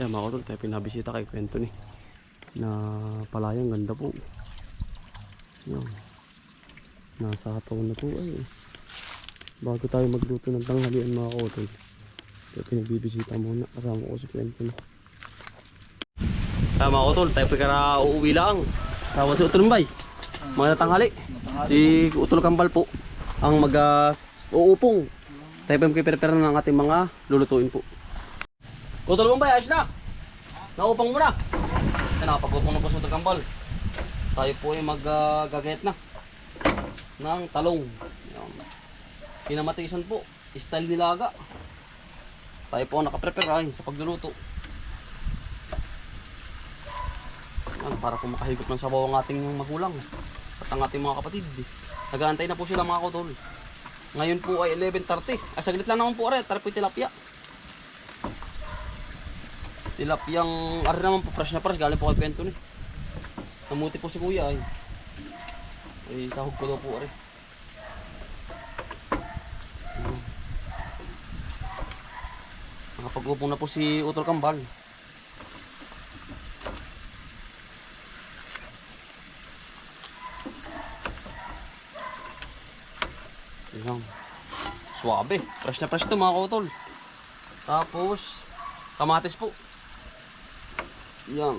Kaya mga tol, tayo pinabisita kay Kwento ni na palayang ganda po. Yan. Nasa hataw na po ay. Bago tayo magluto ng tanghalian mga kotol, tayo pinagbibisita muna. Kasama ko si Kwento ni. Mga kotol, tayo pagkara uuwi lang. Tawag si Utol Mbay. Mga tanghali. Si Utol Kambal po ang mag-uupong. Tayo pagkipirepera ng ating mga lulutuin po. Utol Mbay, ayos na! Naupang muna! Nakapag-upong na po sa Utol Kambal. Tayo po ay mag-gagayat na ng talong. Pinamatisan po, style nilaga. Tayo po ang nakaprepare sa pagluluto. Yan, para po makahigop ng sabaw ang ating magulang at ang ating mga kapatid. Nag-aantay na po sila mga kotol. Ngayon po ay 11:30. Ay saglit lang naman po are, tara po yung tilapia. Tilapiyang are naman po, fresh na fresh, galing po kay Kwento ni. Namuti po si kuya ay. Ay sahog ko daw po are. Nakapag-upong na po si Utol Kambal. Yan. Suwabe. Fresh na fresh ito mga kotol. Tapos kamatis po. Yan.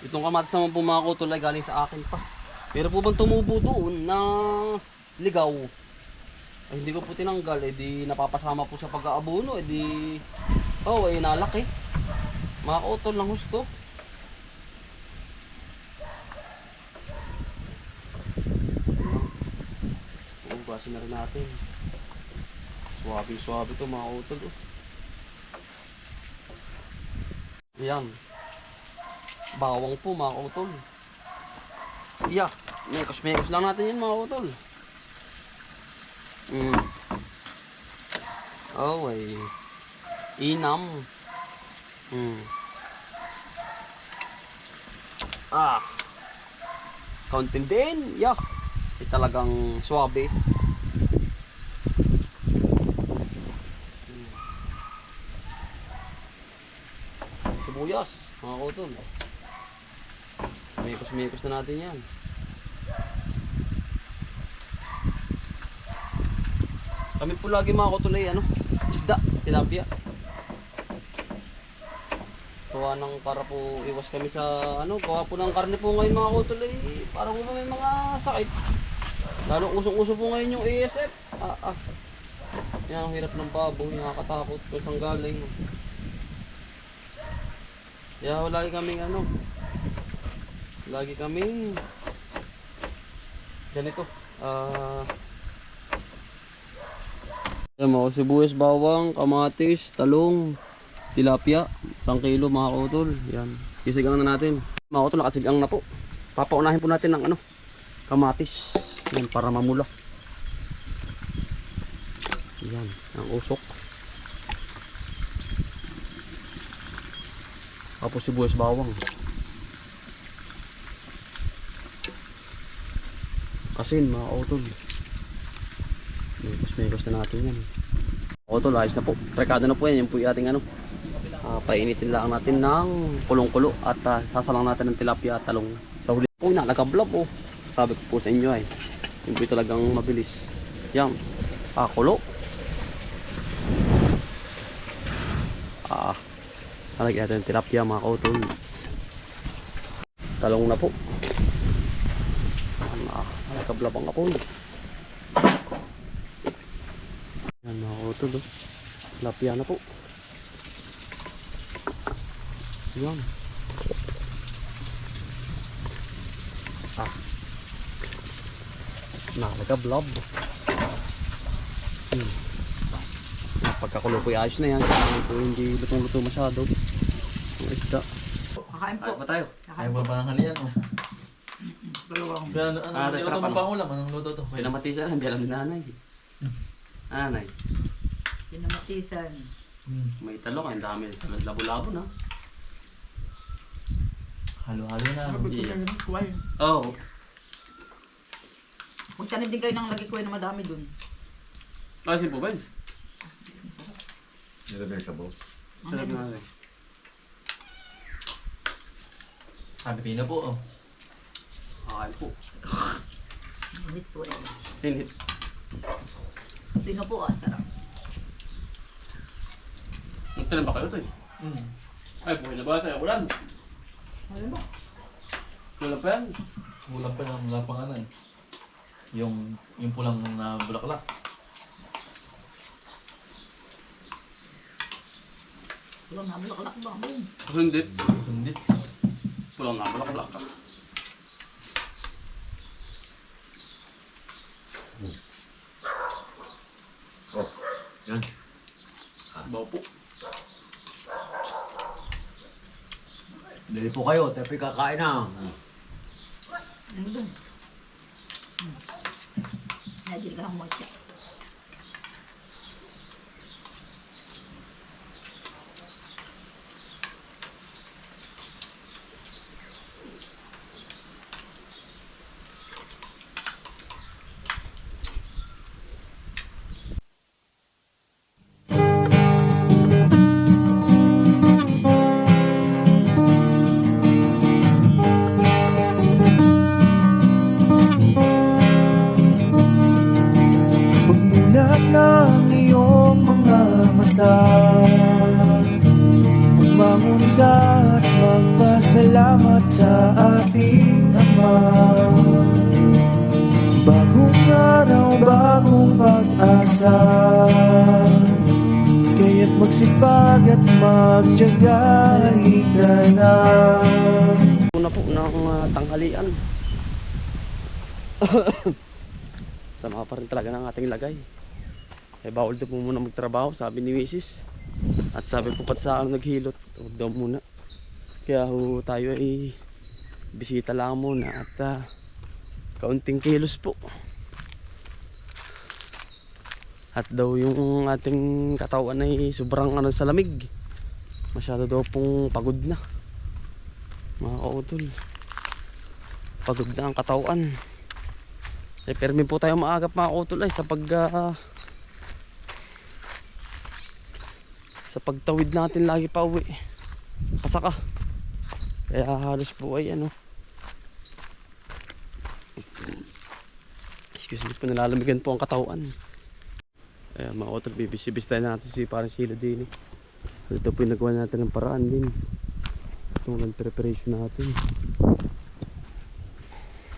Itong kamatis naman po mga kotol ay galing sa akin pa. Pero po bang tumubo doon na ligaw? Ay hindi ko po tinanggal. Eh di napapasama po sa pag-aabono. Eh di ay nalaki. Mga kotol ng husto. Basin na rin natin. Swabe ito mga utol. Ayan. Bawang po mga utol. Yeah. Mekos lang natin yan mga utol. Oh ay. Inam. Kauntin din. Yeah. Talagang swabe. Sibuyas, mga kotol. Mekos na natin yan. Kami po lagi mga kotol ay isda, tilapia. Gawa ng para po iwas kami sa gawa po ng karne po ngayon mga kotol ay parang may mga sakit. Lalo usong-uso po ngayon yung ASF. Yan ang hirap ng baboy, nakakatakot kung saan galing. Kaya lagi kaming lagi kaming ganito. Yan mga sibuyas, bawang, kamatis, talong, tilapia, 1 kilo mga kotol. Yan. Sisigang na natin. Mga kotol, nakasigang na po. Papaunahin po natin ng kamatis. Yan, para mamula. Yan, ang usok. Tapos sibuyas, bawang. Asin, mga kotol. Mekos na natin yan. Kotol, ayos na po. Rekado na po yan. Yan po yung ating painitin lang natin ng kulong-kulo. At sasalang natin ng tilapia at talong. Sa huli po, nagablob po. Sabi ko po sa inyo ay. Yung po talagang mabilis. Yan. Kulo. Nalagyan natin ng tilapia mga kotol. Talong na po. Nagablob ang kapon. Yan mga kotol. Tilapia na po. Yan. Nagablob. Pagkakulo po yung ayos na yan. Kailangan po hindi lutong-luto masyado. Yung isda. Kakain po. Ba tayo? Ay, babangan yan, oh. Dalawang. Kaya, niluto mo pa ako lang. Anong luto to? Pinamatisan, hindi alam ni nanay. Nanay. Pinamatisan. May talong, ang dami. Labo-labo na. Halo-halo na. Oo. Magtanib din kayo ng lagi ko na madami dun. Kasi po ba yun? Nilagay sa bowl. Sarap na rin. Sabi Pino po, oh. Kakain po. Init po eh. Sinit. Pino po sarap. Magtalan ba kayo ito eh? Ay, buhay na ba tayo? Ulan. Ano ba? Ulan pa yan. Wala pa nga na eh. Yung pulang na bulaklak. Walang nabulaklak ba? Boom. Hindi. Hindi. Pulang na, balak-balak ka. Oh, yan. Bawa po. Dali po kayo, tayo po'y kakain na. Ano ba? Nadiligahan mo siya. Pagmulat ng iyong mga mata, bumangon ka at magpasalamat sa ating Ama. Bagong araw, bagong pag-asa, kaya't magsipag at magtiyaga, halika na. Una po ng tanghalian. Sama pa rin talaga ng ating lagay. Eh bawal daw po muna magtrabaho, sabi ni Mrs. At sabi po pati sa akin naghilot, huwag daw muna. Kaya ho tayo ay bisita lang muna at kaunting kilos po. At daw yung ating katawan ay sobrang sa lamig. Masyado daw pong pagod na. Mga kautol. Pagod na ang katawan. Eh, permi po tayo maagap mga kautol ay sa pagtawid natin lagi pa uwi. Pasaka. Kaya halos po ay excuse me po, nalalamigan po ang katawan. Kaya mga kautol, bibis-bis tayo natin si parang sila din. Ito po yung nagawa natin ng paraan din. Itong preparation natin.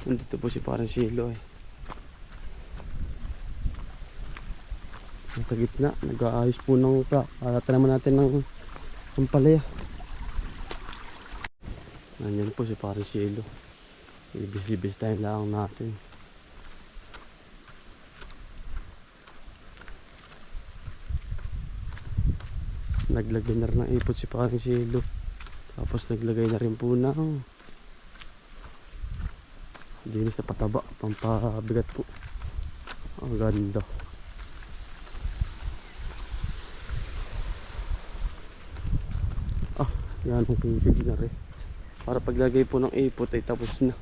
Nandito po si parang silo eh. Nasa gitna, nag-aayos po ng naman natin ng palaya. Nandiyan po si parang silo. Ibis-ibis tayo lang natin. Naglagay na rin ng ipot si parang silo. Tapos naglagay na rin po ng dinis na pataba, pampabigat po. Ang ganda. Yan ang pisig na rin. Para paglagay po ng ipot ay tapos na.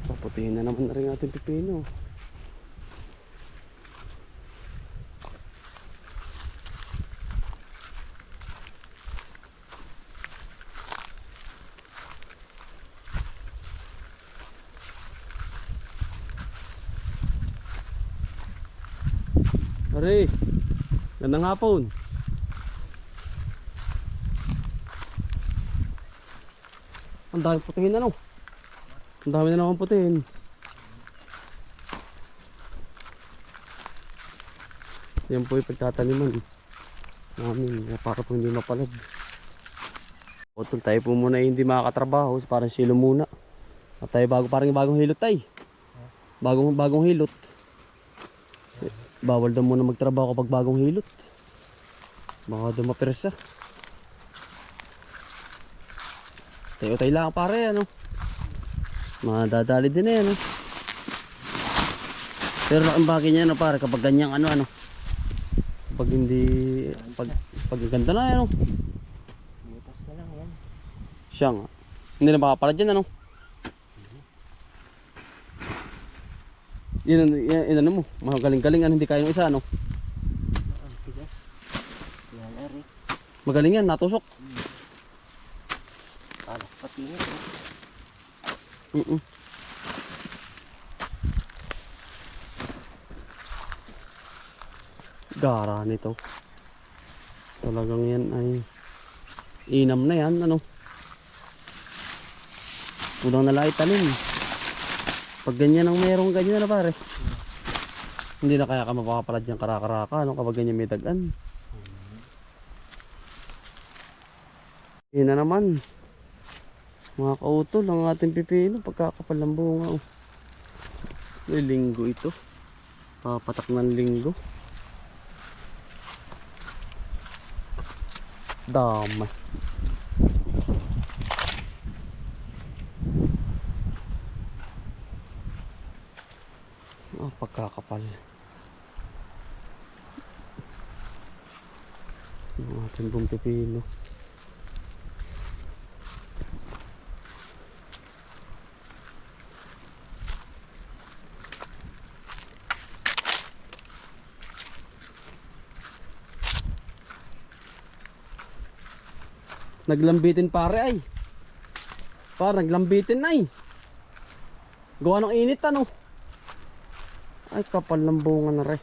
Paputihin na naman na rin ating pipino. Pare, gandang hapon. Ang dami putihin Ang dami na naman putihin. Yan po yung pagtataniman namin para po hindi mapalad. Utol tayo po muna hindi makakatrabaho, parang silo muna. At tayo bagong hilot tayo. Bagong hilot. Bawal daw muna magtrabaho kapag bagong hilot. Baka daw mapersa. Tayo lang pare madadali din Pero ang bagay niya pare kapag ganyang kapag hindi pag ganda na Butas na lang yan. siya nga. Hindi na makapala dyan Yan ano mo, magaling-galing hindi kaya yung isa, ano? Ang tigas. Yan, ari. Magaling yan, natusok. Alas patingin. Gara nito. Talagang yan ay inam na yan, ano? Kulang na lang itanim. Pag ganyan ang mayroong ganyan na pare. Hindi na kaya ka mapapalad yung karakaraka, ano, kapag ganyan may dagan. Yun na naman. Mga kautol, ang ating pipino, pagkakapal ng bunga. Oh. May linggo ito. Papatak ng linggo. Damay. Pagkakapal. Ang ating buong pipino. Naglambitin pare ay. Pare naglambitin ay. Gawa ng init ano. Ay kapal ng bunga na rin.